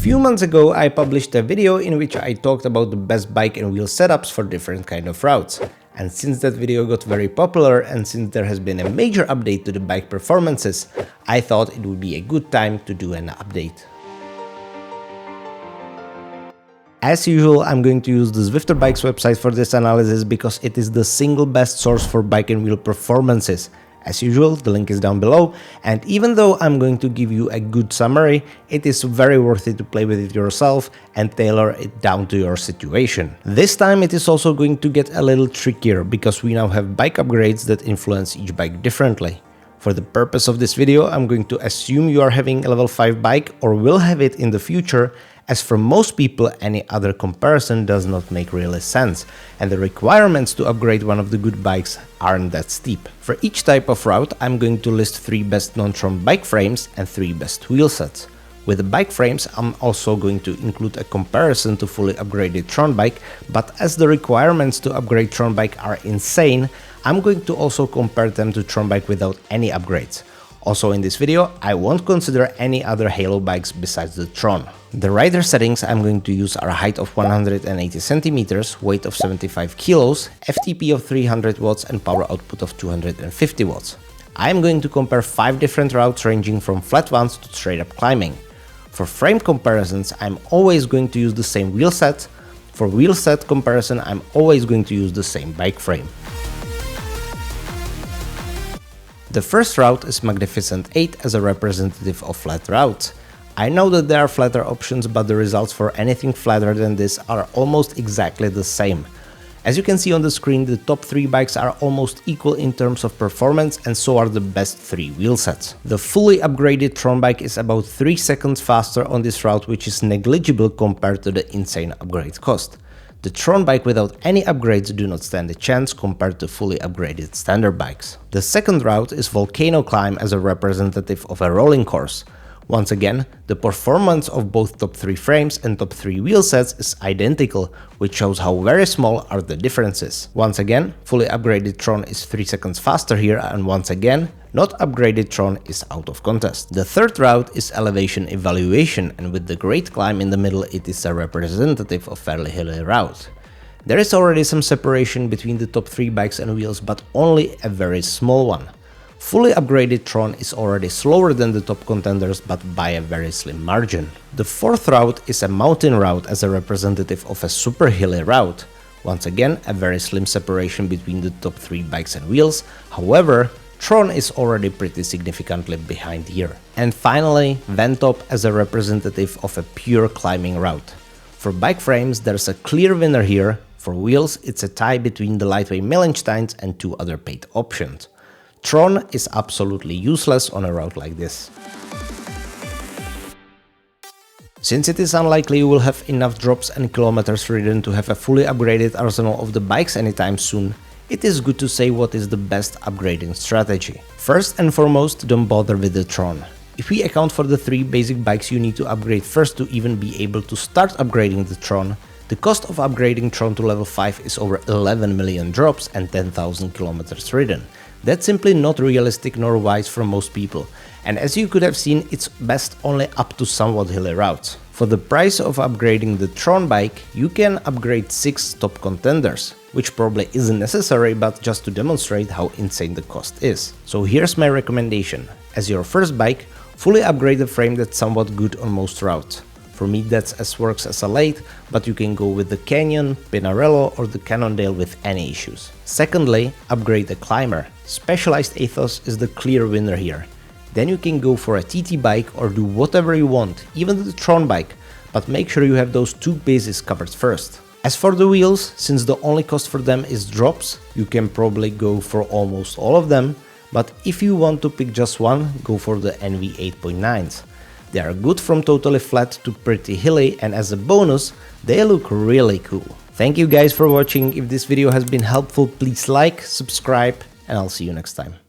Few months ago I published a video in which I talked about the best bike and wheel setups for different kind of routes. And since that video got very popular and since there has been a major update to the bike performances, I thought it would be a good time to do an update. As usual, I'm going to use the Zwifter Bikes website for this analysis because it is the single best source for bike and wheel performances. As usual, the link is down below, and even though I'm going to give you a good summary, it is very worth it to play with it yourself and tailor it down to your situation. This time it is also going to get a little trickier because we now have bike upgrades that influence each bike differently. For the purpose of this video, I'm going to assume you are having a level 5 bike or will have it in the future, as for most people any other comparison does not make really sense, and the requirements to upgrade one of the good bikes aren't that steep. For each type of route I'm going to list 3 best non-Tron bike frames and 3 best wheel sets. With the bike frames I'm also going to include a comparison to fully upgraded Tron bike, but as the requirements to upgrade Tron bike are insane, I'm going to also compare them to Tron bike without any upgrades. Also in this video, I won't consider any other Halo bikes besides the Tron. The rider settings I'm going to use are height of 180 centimeters, weight of 75 kilos, FTP of 300 watts and power output of 250 watts. I'm going to compare 5 different routes ranging from flat ones to straight up climbing. For frame comparisons, I'm always going to use the same wheel set. For wheel set comparison, I'm always going to use the same bike frame. The first route is Magnificent 8 as a representative of flat routes. I know that there are flatter options, but the results for anything flatter than this are almost exactly the same. As you can see on the screen, the top 3 bikes are almost equal in terms of performance, and so are the best 3 wheel sets. The fully upgraded Tron bike is about 3 seconds faster on this route, which is negligible compared to the insane upgrade cost. The Tron bike without any upgrades do not stand a chance compared to fully upgraded standard bikes. The second route is Volcano Climb as a representative of a rolling course. Once again, the performance of both top 3 frames and top 3 wheel sets is identical, which shows how very small are the differences. Once again, fully upgraded Tron is 3 seconds faster here, and once again, not upgraded Tron is out of contest. The third route is Elevation Evaluation, and with the Great Climb in the middle, it is a representative of fairly hilly route. There is already some separation between the top 3 bikes and wheels, but only a very small one. Fully upgraded Tron is already slower than the top contenders, but by a very slim margin. The fourth route is a mountain route as a representative of a super hilly route. Once again, a very slim separation between the top 3 bikes and wheels, however, Tron is already pretty significantly behind here. And finally, Ventop as a representative of a pure climbing route. For bike frames, there's a clear winner here. For wheels, it's a tie between the lightweight Melensteins and 2 other paid options. Tron is absolutely useless on a route like this. Since it is unlikely you will have enough drops and kilometers ridden to have a fully upgraded arsenal of the bikes anytime soon, it is good to say what is the best upgrading strategy. First and foremost, don't bother with the Tron. If we account for the 3 basic bikes you need to upgrade first to even be able to start upgrading the Tron, the cost of upgrading Tron to level 5 is over 11 million drops and 10,000 kilometers ridden. That's simply not realistic nor wise for most people, and as you could have seen, it's best only up to somewhat hilly routes. For the price of upgrading the Tron bike, you can upgrade 6 top contenders, which probably isn't necessary, but just to demonstrate how insane the cost is. So here's my recommendation. As your first bike, fully upgrade the frame that's somewhat good on most routes. For me that's as works as a lathe, but you can go with the Canyon, Pinarello or the Cannondale with any issues. Secondly, upgrade the climber. Specialized Ethos is the clear winner here. Then you can go for a TT bike or do whatever you want, even the Tron bike, but make sure you have those 2 bases covered first. As for the wheels, since the only cost for them is drops, you can probably go for almost all of them, but if you want to pick just one, go for the NV 8.9s. They are good from totally flat to pretty hilly, and as a bonus, they look really cool. Thank you guys for watching. If this video has been helpful, please like, subscribe, and I'll see you next time.